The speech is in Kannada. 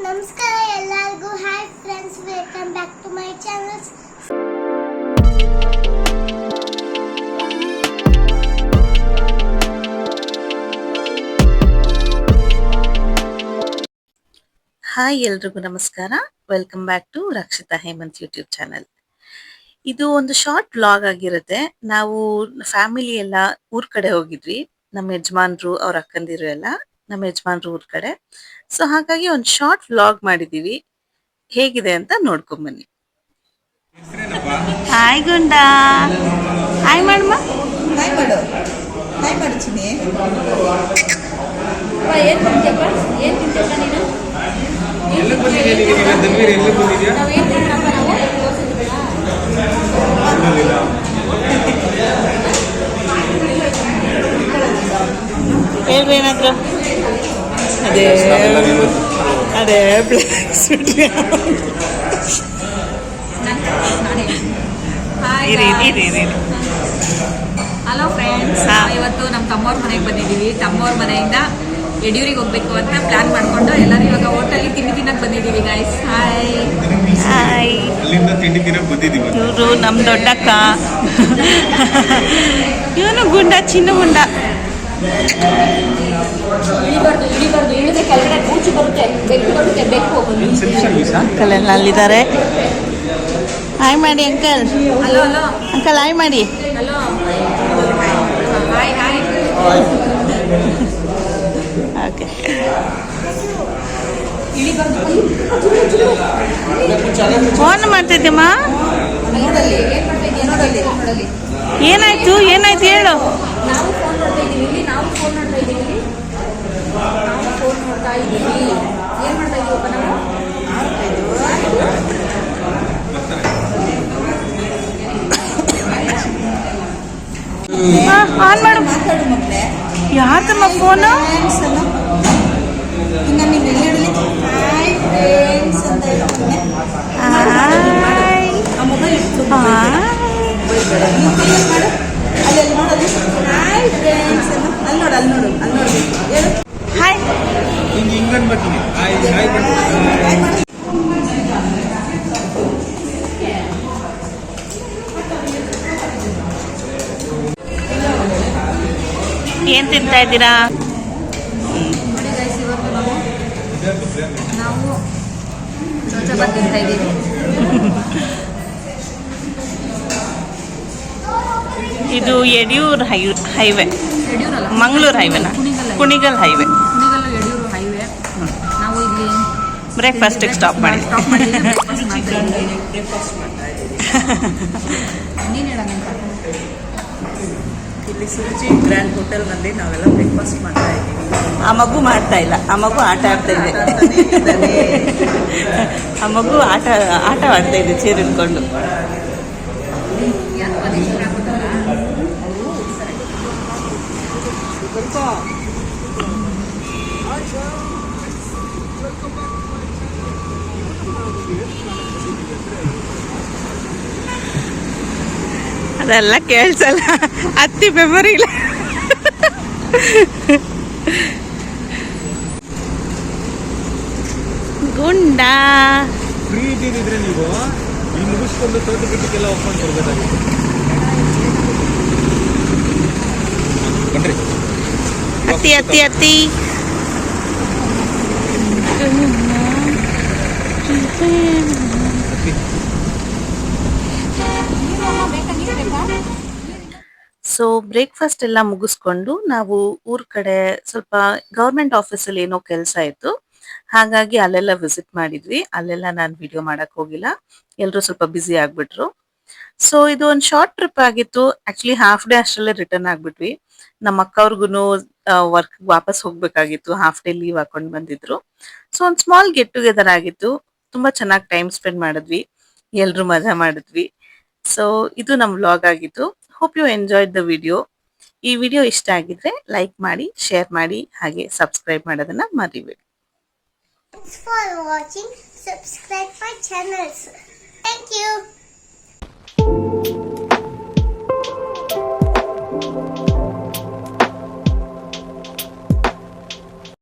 ನಮಸ್ಕಾರ ಎಲ್ಲರಿಗೂ. Hi friends, welcome back to my channel. Hi ಎಲ್ರಿಗೂ ನಮಸ್ಕಾರ. Welcome back to Rakshita Hemant YouTube channel. ಇದು ಒಂದು ಶಾರ್ಟ್ ವ್ಲಾಗ್ ಆಗಿರುತ್ತೆ. ನಾವು ಫ್ಯಾಮಿಲಿ ಎಲ್ಲ ಊರ್ ಕಡೆ ಹೋಗಿದ್ವಿ. ನಮ್ಮ ಯಜಮಾನ್ರು ಅವ್ರ ಅಕ್ಕಂದಿರು ಎಲ್ಲ ನಮ್ಮ ಯಜಮಾನ್ರು ಊರ್ ಕಡೆ. ಸೊ ಹಾಗಾಗಿ ಒಂದು ಶಾರ್ಟ್ ವ್ಲಾಗ್ ಮಾಡಿದೀವಿ. ಹೇಗಿದೆ ಅಂತ ನೋಡ್ಕೊಂಬನ್ನಿ. ಹಾಯ್ ಗುಂಡಾ, ಹಾಯ್ ಮಾಡಮ್ಮ. ಹಾಯ್ ಮಾಡು, ಹಾಯ್ ಮಾಡು ಚಿನ್ನಿ. ಏನು ತಿಂತೀಯಪ್ಪ? ಏನು ತಿಂತೀಯಪ್ಪ ನೀನು? ಎಲ್ಲ ಬಂದಿದೆ ನಿಮಗೆ ಧನ್ವೀರ್ ಎಲ್ಲ ಬಂದಿದೆಯಾ? ನಾವು ಏನು ತಿನ್ನೋಣ? ನಾವು ತೋರಿಸಿದ್ದು ಬೇಡ. ಹೇಳ್ರಿ ಏನಾದ್ರು. ಅದೇ ಅದೇ ಹಲೋ ಫ್ರೆಂಡ್ಸ್, ಇವತ್ತು ನಮ್ಮ ತಮ್ಮವ್ರ ಮನೆಗೆ ಬಂದಿದ್ದೀವಿ. ತಮ್ಮವ್ರ ಮನೆಯಿಂದ ಯಡಿಯೂರಿಗೆ ಹೋಗ್ಬೇಕು ಅಂತ ಪ್ಲಾನ್ ಮಾಡ್ಕೊಂಡು ಎಲ್ಲರೂ ಇವಾಗ ಹೋಟೆಲ್ ತಿಂಡಿ ತಿನ್ನಕ್ ಬಂದಿದ್ದೀವಿ ಗೈಸ್. Hi hi. ಅಲ್ಲಿಂದ ತಿಂಡಿ ತಿನ್ನಕ್ ಬಂದಿದ್ದೀವಿ. ಇವರು ನಮ್ಮ ದೊಡ್ಡಕ್ಕ, ಇವನು ಗುಂಡ, ಚಿನ್ನ ಗುಂಡ. ಇಳಿಬಾರ್ದು ಇಳಿದ್ರೆ ಕೆಳಗಡೆ ಕೂಚು ಬರುತ್ತೆ, ಬೆಕ್ಕು. ಅಂಕಲ್ ಅಲ್ಲಿದ್ದಾರೆ. ಹಾಯ್ ಮಾಡಿ uncle. Hello hello uncle hi ಮಾಡಿ. Hello hi hi. Okay. Phone ಮಾಡ್ತಿದ್ದೀಮ್ಮ. ನೋಡಲ್ಲಿ ಏನು ಮಾಡ್ತಾ ಇದೆಯಾ? ನೋಡಲ್ಲಿ ಏನಾಯ್ತು ಏನಾಯ್ತು ಹೇಳು. ನಾವು ಫೋನ್ ನೋಡ್ತಾ ಇದ್ದೀವಿ ಇಲ್ಲಿ. ನಾವು ಫೋನ್ ನೋಡ್ತಾ ಇದ್ದೀವಿ ಏನು ಮಾಡ್ತಾ ಇದೀವಪ್ಪ ನಾವು? ಆನ್ ಮಾಡು. ಮಾತಾಡು ಮಕ್ಕಳೇ. ಯಾಕಮ್ಮ ಫೋನು? ಇನ್ನು ನೀವು ಎಲ್ಲಿ ಹೇಳಲಿ? ಹಾಯ್ ಫ್ರೆಂಡ್ಸ್ ಅಂತ ಹೇಳ್ತೀನಿ. ಹಾಯ್. ಆ ಮೊಬೈಲ್ ಇಟ್ಟು ಹಾಯ್. ಮಾಡು. ಅಲ್ಲಿ ನೋಡೋದು. ಹಾಯ್ ಫ್ರೆಂಡ್ಸ್ ಅಂತ. ಅಲ್ಲಿ ನೋಡು ಹೇಳು. ಹಾಯ್. ಹಿಂಗನ್ ಬರ್ತೀನಿ. ಹಾಯ್ ಹಾಯ್ ಹಾಯ್ ಮಾಡಿ. ಏನ್ ತಿಂತಾ ಇದ್ದೀರಾ? ನೋಡಿ ಗೈಸ್, ಇವತ್ತು ನಾವು ಚೋಚಬಾತ್ ತಿಂತಾ ಇದ್ದೀವಿ. ಇದು ಯಡಿಯೂರ್ ಹೈವೇ, ಯಡಿಯೂರಲ್ಲ, ಮಂಗಳೂರು ಹೈವೇನಾ? ಕುಣಿಗಲ್ ಹೈವೇ. ಕುಣಿಗಲ್ಲು ಯಡಿಯೂರು ಹೈವೇ. ನಾವು ಇಲ್ಲಿ ಬ್ರೇಕ್ಫಾಸ್ಟಿಗೆ ಸ್ಟಾಪ್ ಮಾಡಿ. ನೀನು ಹೇಳ ನಂಗೆ. ಇಲ್ಲಿ ಸುರುಚಿ ಗ್ರ್ಯಾಂಡ್ ಹೋಟೆಲ್ನಲ್ಲಿ ನಾವೆಲ್ಲ ಬ್ರೇಕ್ಫಾಸ್ಟ್ ಮಾಡ್ತಾ ಇದ್ದೀವಿ. ಆ ಮಗು ಮಾಡ್ತಾ ಇಲ್ಲ, ಆ ಮಗು ಆಟ ಆಡ್ತಾ ಇದೆ. ಆ ಮಗು ಆಟ ಆಡ್ತಾ ಇದೆ ಚೇರ್ ಇಟ್ಕೊಂಡು. ಯಾಕೆ ಪರೀಕ್ಷೆ ಹಾಕೋತಾರ? ಅದೆಲ್ಲ ಕೇಳ್ಸಲ್ಲ, ಅತ್ತಿ ಮೆಮೊರಿ ಇಲ್ಲ. ಗುಂಡ ಫ್ರೀ ಇದ್ದಿದ್ರೆ ನೀವು ಈ ಮುಗಿಸ್ಕೊಂಡು ತೋಟಗಿಟ್ಟಕ್ಕೆಲ್ಲ ಒಪ್ಕೊಂಡು ಬರ್ಬೋದಾಗಿತ್ತು. ಬನ್ರಿ. ಅತ್ತಿ ಅತ್ತಿ ಅತ್ತಿ. ಸೊ ಬ್ರೇಕ್ಫಾಸ್ಟ್ ಎಲ್ಲ ಮುಗಿಸ್ಕೊಂಡು ನಾವು ಊರ್ ಕಡೆ ಸ್ವಲ್ಪ ಗೌರ್ಮೆಂಟ್ ಆಫೀಸಲ್ಲಿ ಏನೋ ಕೆಲಸ ಇತ್ತು, ಹಾಗಾಗಿ ಅಲ್ಲೆಲ್ಲ ವಿಸಿಟ್ ಮಾಡಿದ್ವಿ. ಅಲ್ಲೆಲ್ಲ ನಾನು ವಿಡಿಯೋ ಮಾಡಕ್ ಹೋಗಿಲ್ಲ, ಎಲ್ರು ಸ್ವಲ್ಪ ಬ್ಯುಸಿ ಆಗ್ಬಿಟ್ರು. ಸೊ ಇದು ಒಂದು ಶಾರ್ಟ್ ಟ್ರಿಪ್ ಆಗಿತ್ತು. ಆಕ್ಚುಲಿ ಹಾಫ್ ಡೇ ಅಷ್ಟರಲ್ಲೇ ರಿಟರ್ನ್ ಆಗ್ಬಿಟ್ವಿ. ನಮ್ಮ ಅಕ್ಕವ್ರಿಗೂ ವರ್ಕ್ ವಾಪಸ್ ಹೋಗ್ಬೇಕಾಗಿತ್ತು, ಹಾಫ್ ಡೇ ಲೀವ್ ಹಾಕೊಂಡ್ ಬಂದಿದ್ರು. ಸೊ ಒಂದು ಸ್ಮಾಲ್ ಗೆಟ್ ಟುಗೆದರ್ ಆಗಿತ್ತು. ತುಂಬಾ ಚೆನ್ನಾಗಿ ಟೈಮ್ ಸ್ಪೆಂಡ್ ಮಾಡಿದ್ವಿ, ಎಲ್ರು ಮಜಾ ಮಾಡಿದ್ವಿ. ಸೊ ಇದು ನಮ್ಮ ವ್ಲಾಗ್ ಆಗಿತ್ತು. Hope you enjoyed the video. ಈ ವಿಡಿಯೋ ಇಷ್ಟ ಆಗಿದ್ರೆ ಲೈಕ್ ಮಾಡಿ, ಶೇರ್ ಮಾಡಿ, ಹಾಗೆ ಸಬ್ಸ್ಕ್ರೈಬ್ ಮಾಡೋದನ್ನ ಮರಿಬೇಡಿ. Thanks for watching. Subscribe my channels. Thank you.